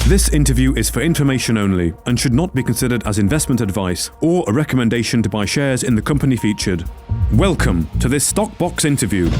This interview is for information only and should not be considered as investment advice or a recommendation to buy shares in the company featured. Welcome to this Stock Box interview.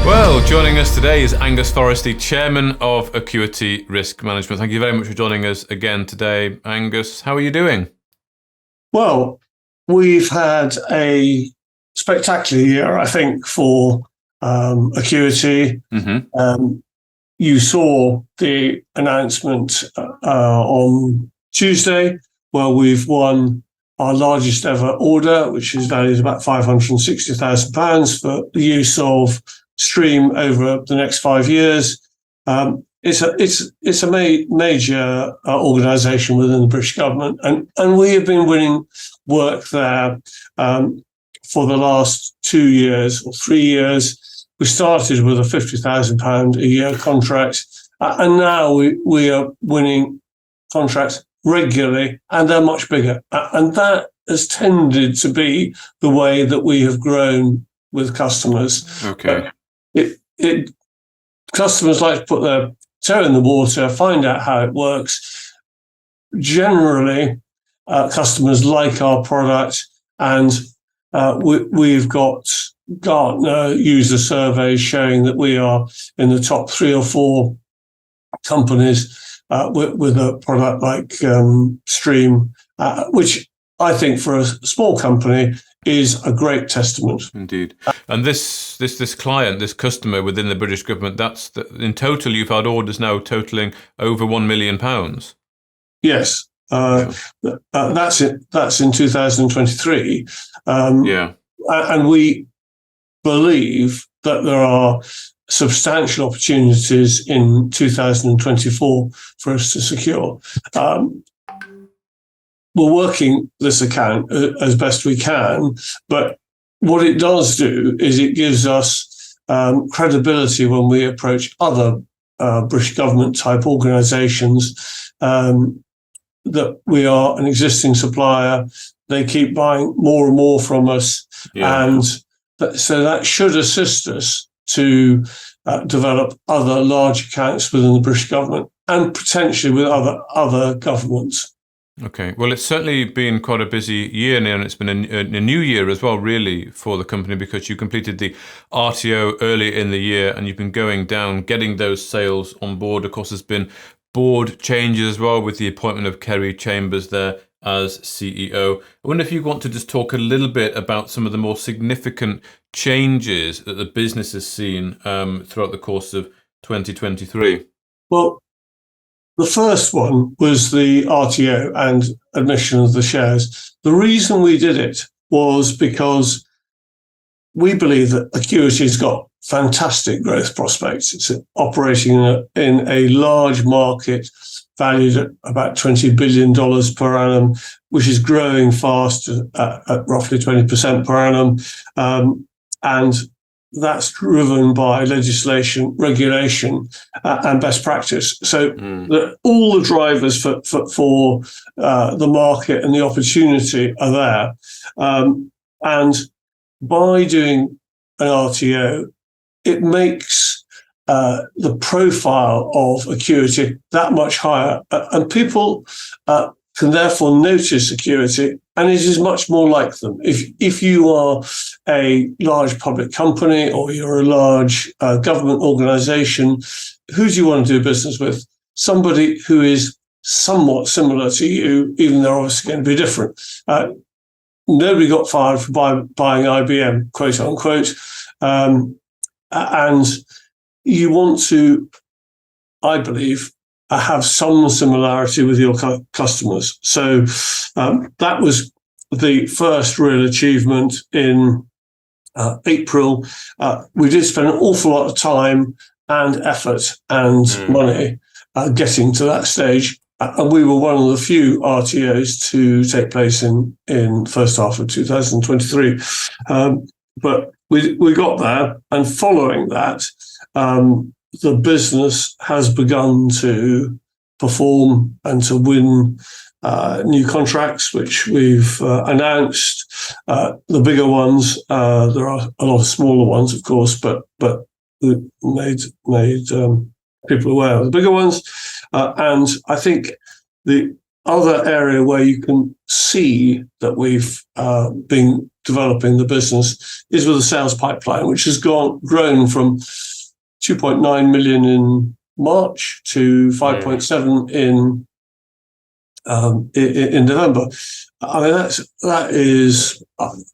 Well, joining us today is Angus Forresty, Chairman of Acuity Risk Management. Thank you very much for joining us again today, Angus. How are you doing? Well, we've had a spectacular year, I think, for Acuity. You saw the announcement on Tuesday, where we've won our largest ever order, which is valued about £560,000 for the use of Stream over the next 5 years. It's a major organisation within the British government, and we have been winning work there for the last 2 years or 3 years. We started with a £50,000 a year contract, and now we are winning contracts regularly, and they're much bigger. And that has tended to be the way that we have grown with customers. Okay. Customers like to put their toe in the water, find out how it works. Generally, customers like our product, and we've got Gartner user surveys showing that we are in the top 3 or 4 companies with a product like Stream, which I think for a small company is a great testament. Indeed. And this client, this customer within the British government, in total you've had orders now totaling over £1 million. Yes. That's it. That's in 2023. And we believe that there are substantial opportunities in 2024 for us to secure. We're working this account as best we can, but what it does do is it gives us credibility when we approach other British government type organisations that we are an existing supplier. They keep buying more and more from us, and so that should assist us to develop other large accounts within the British government and potentially with other governments. Okay. Well, it's certainly been quite a busy year now, and it's been a new year as well, really, for the company, because you completed the RTO early in the year and you've been going down, getting those sales on board. Of course, there's been board changes as well with the appointment of Kerry Chambers there as CEO. I wonder if you want to just talk a little bit about some of the more significant changes that the business has seen throughout the course of 2023. Well, the first one was the RTO and admission of the shares. The reason we did it was because we believe that Acuity's got fantastic growth prospects. It's operating in a large market valued at about $20 billion per annum, which is growing fast at roughly 20% per annum. And that's driven by legislation, regulation, and best practice. So all the drivers for the market and the opportunity are there. And by doing an RTO, it makes the profile of Acuity that much higher, and people can therefore notice Acuity, and it is much more like them. If you are a large public company or you're a large government organisation, who do you want to do business with? Somebody who is somewhat similar to you, even though they're obviously going to be different. Nobody got fired for buying IBM, quote unquote, and you want to, I believe, have some similarity with your customers. So that was the first real achievement in April. We did spend an awful lot of time and effort and money getting to that stage. And we were one of the few RTOs to take place in the first half of 2023. But we got there, and following that, the business has begun to perform and to win new contracts, which we've announced. The bigger ones, there are a lot of smaller ones, of course, but we made people aware of the bigger ones. And I think the other area where you can see that we've been developing the business is with the sales pipeline, which has grown from 2.9 million in March to 5.7 in November. I mean, that is an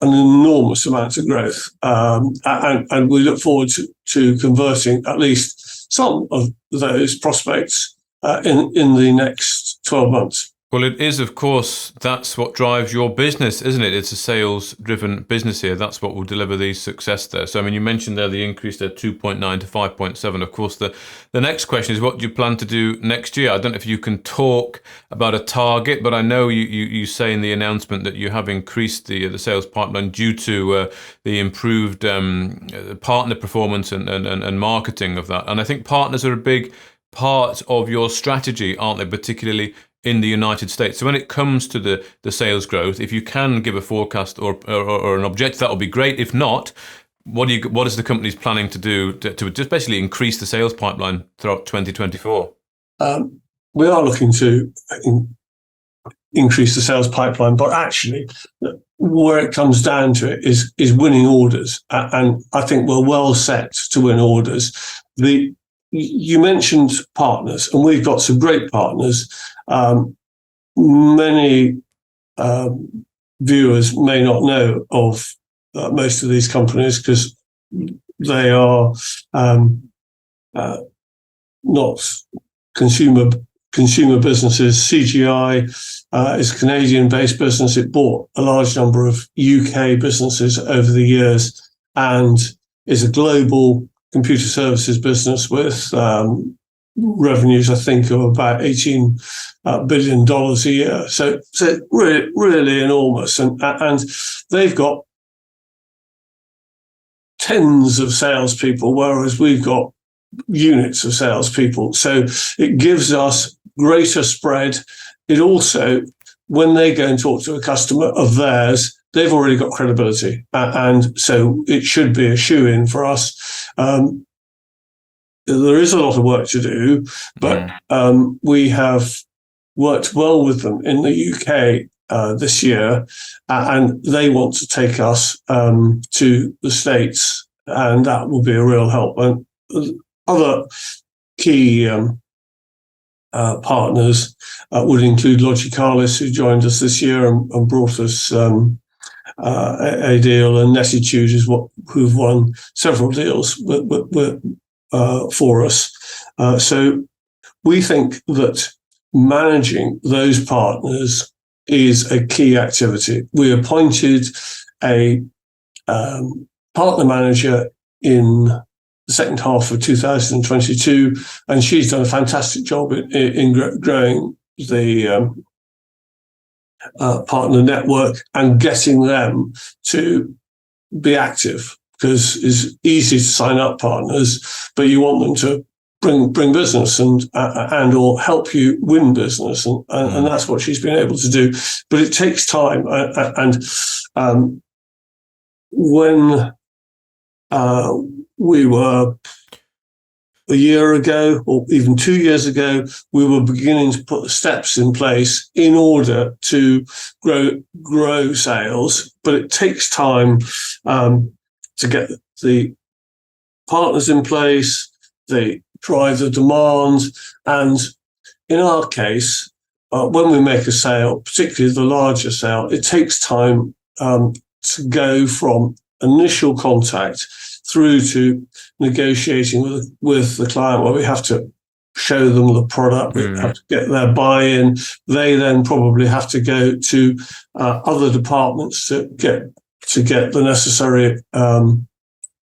enormous amount of growth, and we look forward to converting at least some of those prospects in the next 12 months. Well, it is, of course, that's what drives your business, isn't it? It's a sales-driven business here. That's what will deliver the success there. So, I mean, you mentioned there the increase there, 2.9 to 5.7. Of course, the next question is, what do you plan to do next year? I don't know if you can talk about a target, but I know you say in the announcement that you have increased the sales pipeline due to the improved partner performance and marketing of that. And I think partners are a big part of your strategy, aren't they, particularly in the United States? So when it comes to the sales growth, if you can give a forecast or an objective, that would be great. If not, what is the company's planning to do to just basically increase the sales pipeline throughout 2024? We are looking to increase the sales pipeline, but actually where it comes down to it is winning orders. And I think we're well set to win orders. You mentioned partners, and we've got some great partners. Many viewers may not know of most of these companies because they are not consumer businesses. CGI is a Canadian-based business. It bought a large number of UK businesses over the years and is a global computer services business with revenues, I think, of about $18 billion a year. So really, really enormous. And they've got tens of salespeople, whereas we've got units of salespeople. So it gives us greater spread. It also, when they go and talk to a customer of theirs, they've already got credibility. And so it should be a shoe-in for us. There is a lot of work to do, but we have worked well with them in the UK this year, and they want to take us to the States, and that will be a real help. And other key partners would include Logicalis, who joined us this year and brought us a deal, and Nettitude who've won several deals for us. So we think that managing those partners is a key activity. We appointed a partner manager in the second half of 2022, and she's done a fantastic job in growing the partner network and getting them to be active, because it's easy to sign up partners, but you want them to bring business and or help you win business, and that's what she's been able to do. But it takes time, and when we were a year ago, or even 2 years ago, we were beginning to put the steps in place in order to grow sales. But it takes time to get the partners in place, they drive the demand. And in our case, when we make a sale, particularly the larger sale, it takes time to go from initial contact through to negotiating with the client, where we have to show them the product, we have to get their buy-in. They then probably have to go to other departments to get the necessary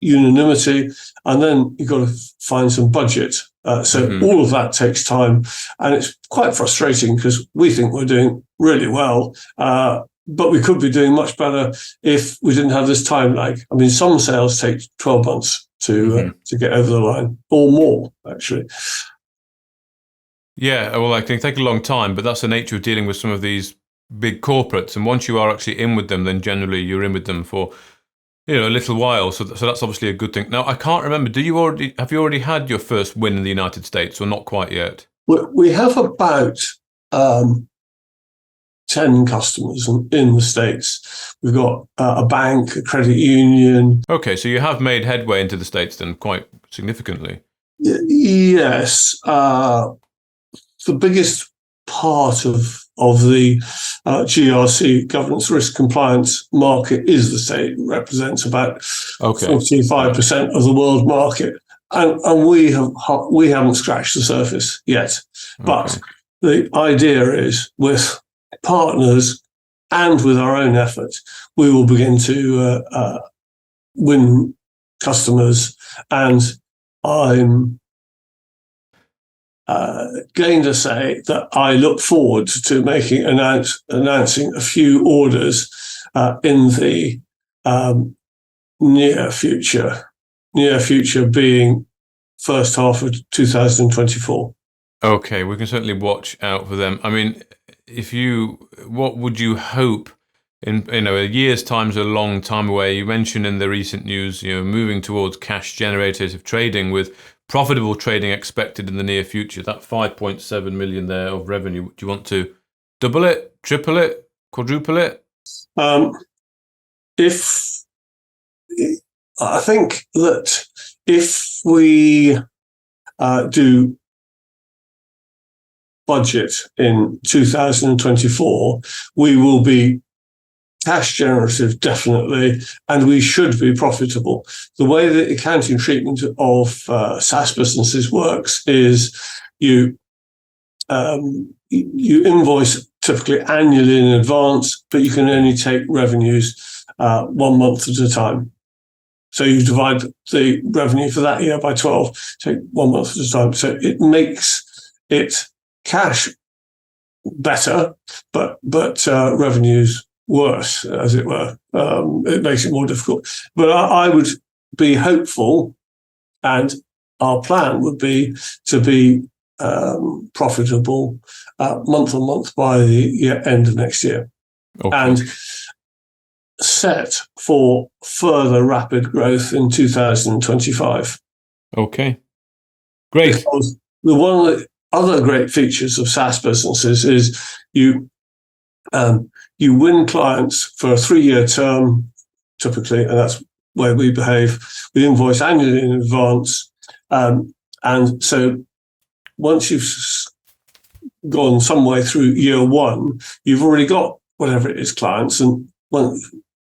unanimity, and then you've got to find some budget. So all of that takes time, and it's quite frustrating because we think we're doing really well, but we could be doing much better if we didn't have this time lag. I mean, some sales take 12 months to get over the line, or more, actually. Yeah, well, it can take a long time, but that's the nature of dealing with some of these big corporates. And once you are actually in with them, then generally you're in with them for a little while. So that's obviously a good thing. Now, I can't remember. Have you already had your first win in the United States, or not quite yet? We have about 10 customers in the States. We've got a bank, a credit union. Okay, so you have made headway into the States then quite significantly. Yes. The biggest part of the GRC, governance risk compliance market, is the state. It represents about 45% of the world market. And we haven't scratched the surface yet. But the idea is, with partners and with our own efforts, we will begin to win customers. And I'm going to say that I look forward to announcing a few orders in the near future. Near future being first half of 2024. Okay, we can certainly watch out for them. I mean, what would you hope in a year's time is a long time away. You mentioned in the recent news, moving towards cash generative trading with profitable trading expected in the near future. That 5.7 million there of revenue. Do you want to double it, triple it, quadruple it? I think that if we do budget in 2024, we will be cash generative, definitely, and we should be profitable. The way the accounting treatment of SaaS businesses works is you invoice typically annually in advance, but you can only take revenues 1 month at a time. So you divide the revenue for that year by 12, take 1 month at a time. So it makes it cash better, but revenues worse, as it were. It makes it more difficult. But I would be hopeful, and our plan would be to be profitable month on month by the end of next year. Okay. And set for further rapid growth in 2025. Okay, great. Because one of the other great features of SaaS businesses is you win clients for a 3-year term, typically, and that's where we behave. We invoice annually in advance. And so once you've gone some way through year 1, you've already got whatever it is clients, and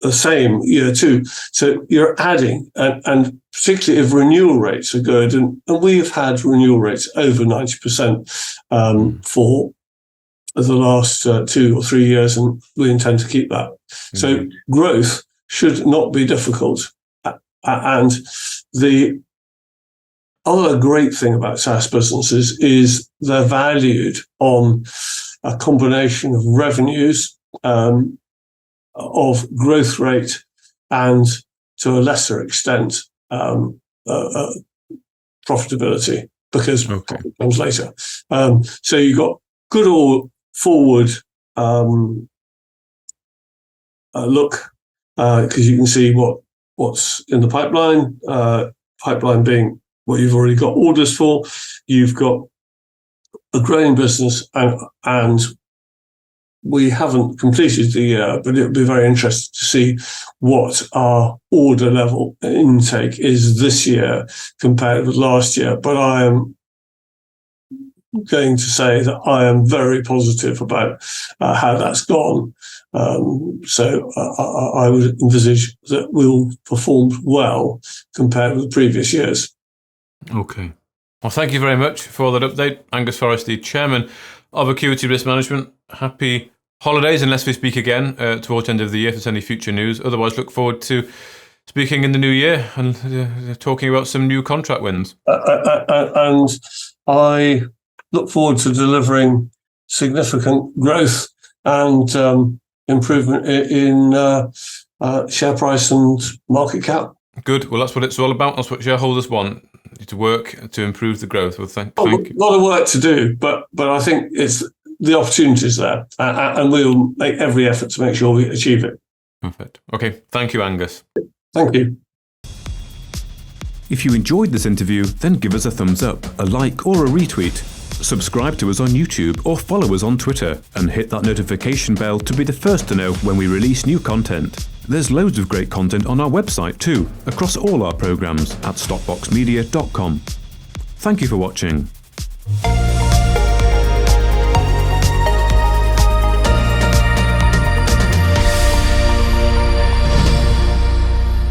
the same year 2. So you're adding, and particularly if renewal rates are good, and we've had renewal rates over 90% for the last 2 or 3 years, and we intend to keep that. So growth should not be difficult. And the other great thing about SaaS businesses is they're valued on a combination of revenues, of growth rate, and to a lesser extent profitability, because profit comes later. So you've got good or forward look, because you can see what's in the pipeline. Pipeline being what you've already got orders for. You've got a growing business, and we haven't completed the year, but it would be very interesting to see what our order level intake is this year compared with last year. But I am going to say that I am very positive about how that's gone. So I would envisage that we'll perform well compared with previous years. Okay. Well, thank you very much for that update. Angus Forrest, the Chairman of Acuity Risk Management. Happy holidays, unless we speak again towards the end of the year if there's any future news. Otherwise, look forward to speaking in the new year and talking about some new contract wins. And I look forward to delivering significant growth and improvement in share price and market cap. Good. Well, that's what it's all about. That's what shareholders want. to work to improve the growth. Well, thank A you. lot of work to do, but I think it's the opportunities there, and we'll make every effort to make sure we achieve it. Perfect. Okay, thank you, Angus. Thank you. If you enjoyed this interview, then give us a thumbs up, a like or a retweet. Subscribe to us on YouTube or follow us on Twitter and hit that notification bell to be the first to know when we release new content. There's loads of great content on our website too, across all our programs at stockboxmedia.com. Thank you for watching.